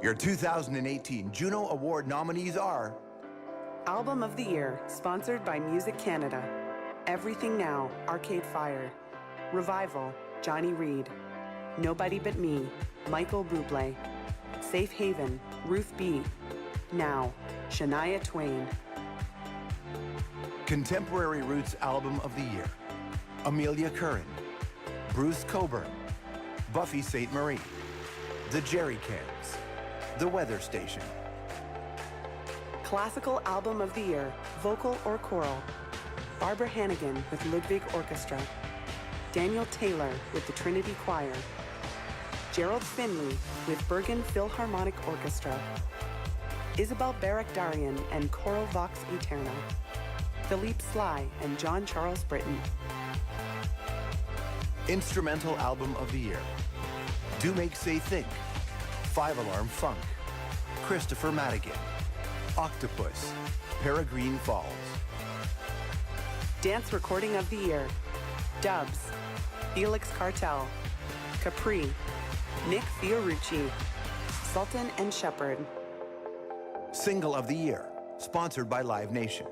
Your 2018 Juno Award nominees are Album of the Year, sponsored by Music Canada. Everything Now, Arcade Fire. Revival, Johnny Reid. Nobody But Me, Michael Bublé. Safe Haven, Ruth B. Now, Shania Twain. Contemporary Roots Album of the Year, Amelia Curran, Bruce Coburn, Buffy St. Marie, The Jerry Cans, The Weather Station. Classical Album of the Year, vocal or choral. Barbara Hannigan with Ludwig Orchestra. Daniel Taylor with the Trinity Choir. Gerald Finley with Bergen Philharmonic Orchestra. Isabel Barak-Darian and Choral Vox Eterna. Philippe Sly and John Charles Britton. Instrumental Album of the Year, Do Make Say Think, Five Alarm Funk, Christopher Madigan, Octopus, Peregrine Falls. Dance Recording of the Year, Dubs, Felix Cartel, Capri, Nick Fiorucci, Sultan and Shepherd. Single of the Year, sponsored by Live Nation,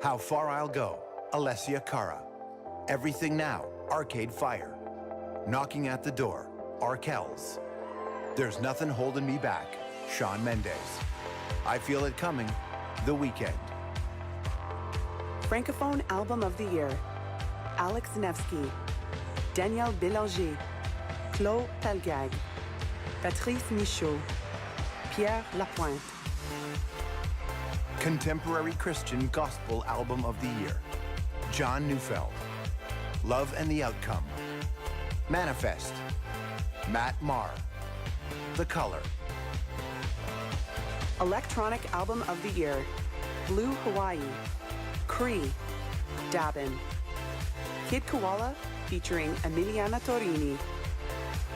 How Far I'll Go, Alessia Cara. Everything Now, Arcade Fire. Knocking at the Door, Arkells. There's Nothing Holding Me Back, Shawn Mendes. I Feel It Coming, The Weeknd. Francophone Album of the Year, Alex Nevsky, Danielle Bélanger, Claude Pelgag, Patrice Michaud, Pierre Lapointe. Contemporary Christian Gospel Album of the Year, John Neufeld, Love and the Outcome, Manifest, Matt Maher, The Color. Electronic Album of the Year, Blue Hawaii, Cree, Dabin, Kid Koala featuring Emiliana Torini,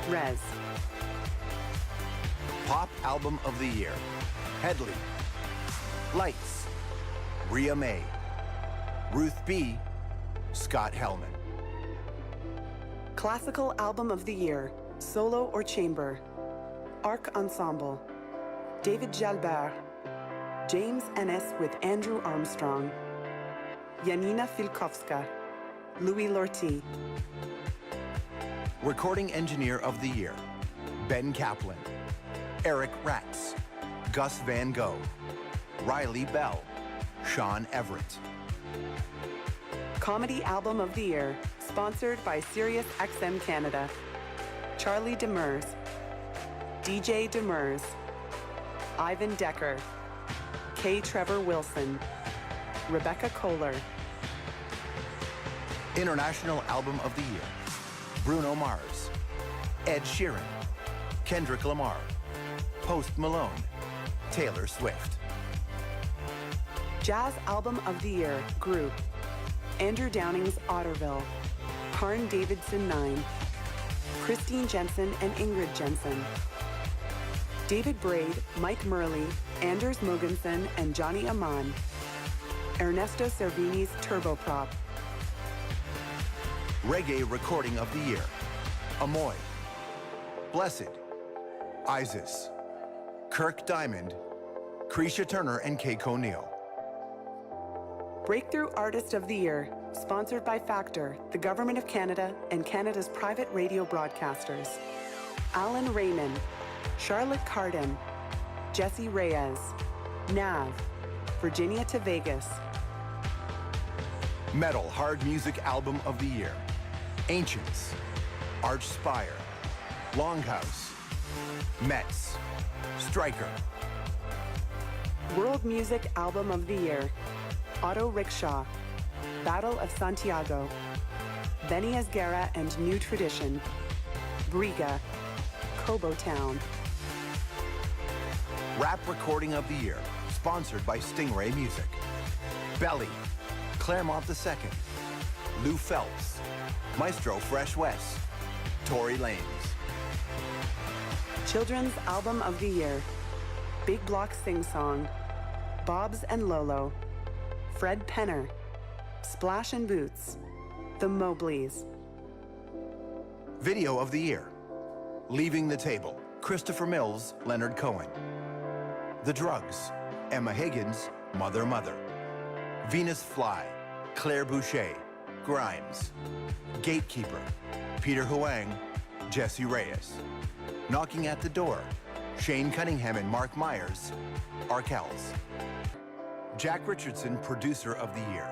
Rez. Pop Album of the Year, Headley, Lights, Rhea May, Ruth B., Scott Hellman. Classical Album of the Year, Solo or Chamber, Arc Ensemble, David Jalbert, James Ennis with Andrew Armstrong, Janina Filkowska, Louis Lortie. Recording Engineer of the Year, Ben Kaplan, Eric Ratz, Gus Van Gogh, Riley Bell, Sean Everett. Comedy Album of the Year, sponsored by Sirius XM Canada, Charlie Demers, DJ Demers, Ivan Decker, K. Trevor Wilson, Rebecca Kohler. International Album of the Year, Bruno Mars, Ed Sheeran, Kendrick Lamar, Post Malone, Taylor Swift. Jazz Album of the Year, Group, Andrew Downing's Otterville, Karn Davidson 9, Christine Jensen and Ingrid Jensen, David Braid, Mike Murley, Anders Mogensen and Johnny Aman, Ernesto Cervini's Turboprop. Reggae Recording of the Year, Amoy, Blessed, Isis, Kirk Diamond, Cretia Turner and Keiko Neal. Breakthrough Artist of the Year, sponsored by Factor, the Government of Canada, and Canada's private radio broadcasters. Alan Raymond, Charlotte Cardin, Jesse Reyes, Nav, Virginia to Vegas. Metal Hard Music Album of the Year, Ancients, Arch Spire, Longhouse, Metz, Stryker. World Music Album of the Year, Auto Rickshaw, Battle of Santiago, Benny Asguerra and New Tradition, Briga, Cobo Town. Rap Recording of the Year, sponsored by Stingray Music, Belly, Claremont II, Lou Phelps, Maestro Fresh West, Tory Lanez. Children's Album of the Year, Big Block Sing Song, Bobs and Lolo, Fred Penner, Splash and Boots, The Mobleys. Video of the Year, Leaving the Table, Christopher Mills, Leonard Cohen. The Drugs, Emma Higgins, Mother Mother. Venus Fly, Claire Boucher, Grimes. Gatekeeper, Peter Huang, Jesse Reyes. Knocking at the Door, Shane Cunningham and Mark Myers, Arkells. Jack Richardson, Producer of the Year.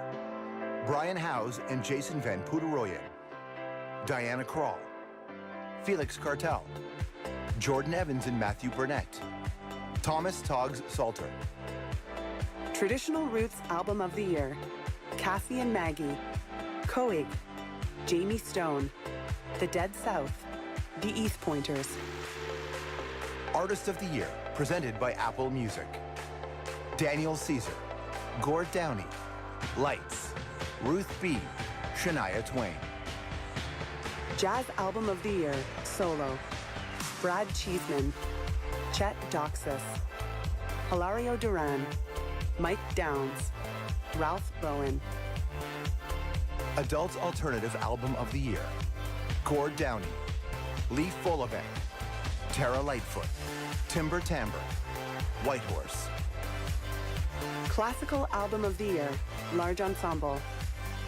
Brian Howes and Jason Van Poederoyen. Diana Krall. Felix Cartel. Jordan Evans and Matthew Burnett. Thomas Toggs Salter. Traditional Roots Album of the Year, Cassie and Maggie, Coig, Jamie Stone, The Dead South, The East Pointers. Artist of the Year, presented by Apple Music. Daniel Caesar, Gord Downey, Lights, Ruth B., Shania Twain. Jazz Album of the Year, Solo, Brad Cheeseman, Chet Doxas, Hilario Duran, Mike Downs, Ralph Bowen. Adult Alternative Album of the Year, Gord Downey, Lee Follebank, Tara Lightfoot, Timber Timbre, Whitehorse. Classical Album of the Year, Large Ensemble,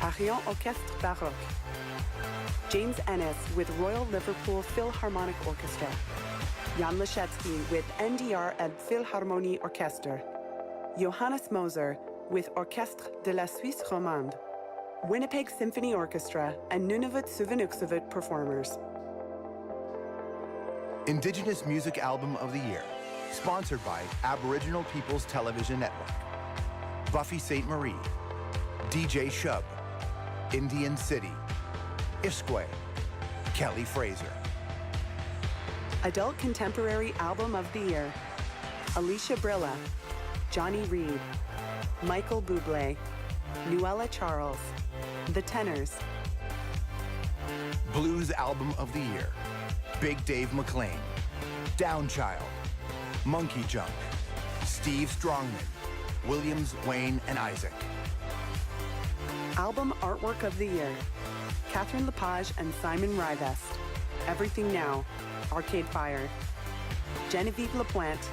Arion Orchestre Baroque. James Ennis with Royal Liverpool Philharmonic Orchestra. Jan Leszecki with NDR and Philharmonie Orchestre. Johannes Moser with Orchestre de la Suisse Romande. Winnipeg Symphony Orchestra and Nunavut Suvunuksuvat performers. Indigenous Music Album of the Year, sponsored by Aboriginal Peoples Television Network. Buffy St. Marie, DJ Shub, Indian City, Ishkwe, Kelly Fraser. Adult Contemporary Album of the Year, Alicia Brilla, Johnny Reed, Michael Bublé, Nuella Charles, The Tenors. Blues Album of the Year, Big Dave McLean, Downchild, Monkey Junk, Steve Strongman, Williams, Wayne, and Isaac. Album Artwork of the Year, Catherine Lepage and Simon Rivest, Everything Now, Arcade Fire. Genevieve Lapointe,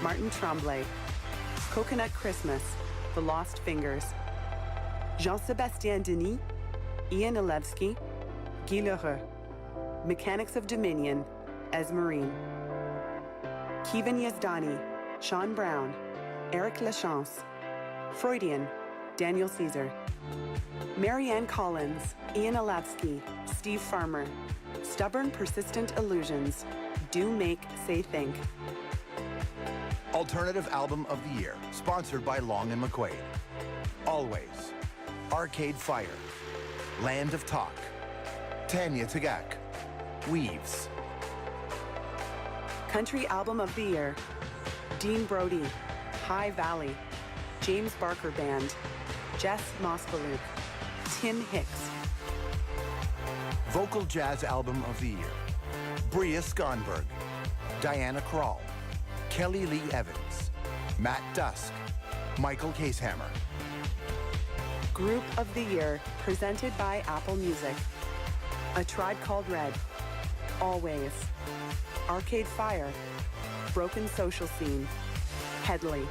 Martin Tremblay, Coconut Christmas, The Lost Fingers. Jean-Sébastien Denis, Ian Alevsky, Guy Lheureux. Mechanics of Dominion, Esmerine. Kevin Yazdani, Sean Brown, Eric Lachance. Freudian, Daniel Caesar. Marianne Collins, Ian Alevsky, Steve Farmer. Stubborn Persistent Illusions, Do Make, Say Think. Alternative Album of the Year, sponsored by Long and McQuaid. Always, Arcade Fire, Land of Talk, Tanya Tagak, Weaves. Country Album of the Year, Dean Brody, High Valley, James Barker Band, Jess Moskalouk, Tim Hicks. Vocal Jazz Album of the Year, Bria Skonberg, Diana Krall, Kelly Lee Evans, Matt Dusk, Michael Casehammer. Group of the Year, presented by Apple Music. A Tribe Called Red, Always, Arcade Fire, Broken Social Scene, Headley.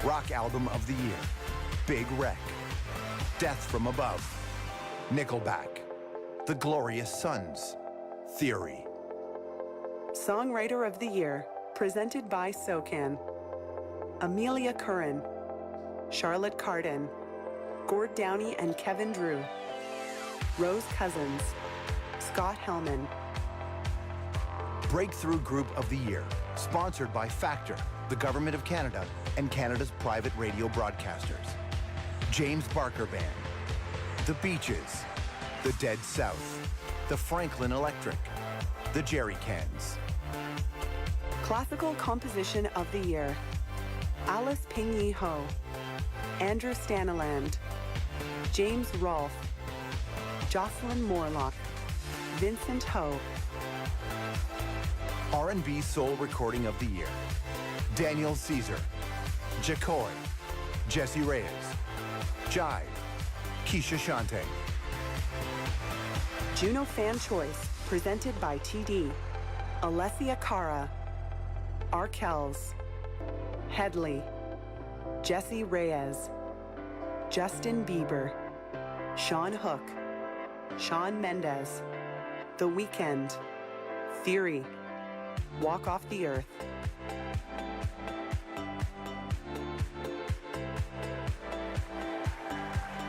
Rock Album of the Year, Big Wreck, Death from Above, Nickelback, The Glorious Sons, Theory. Songwriter of the Year, presented by SOCAN. Amelia Curran, Charlotte Cardin, Gord Downey and Kevin Drew, Rose Cousins, Scott Hellman. Breakthrough Group of the Year, sponsored by Factor, the Government of Canada, and Canada's private radio broadcasters. James Barker Band, The Beaches, The Dead South, The Franklin Electric, The Jerry Cans. Classical Composition of the Year, Alice Ping-Yi Ho, Andrew Staniland, James Rolfe, Jocelyn Morlock, Vincent Ho. R&B Soul Recording of the Year, Daniel Caesar, Jacoy, Jesse Reyes, Jive, Keisha Shante. Juno Fan Choice, presented by TD, Alessia Cara, Arkells, Headley, Jesse Reyes, Justin Bieber, Sean Hook, Shawn Mendes, The Weeknd, Theory, Walk Off the Earth,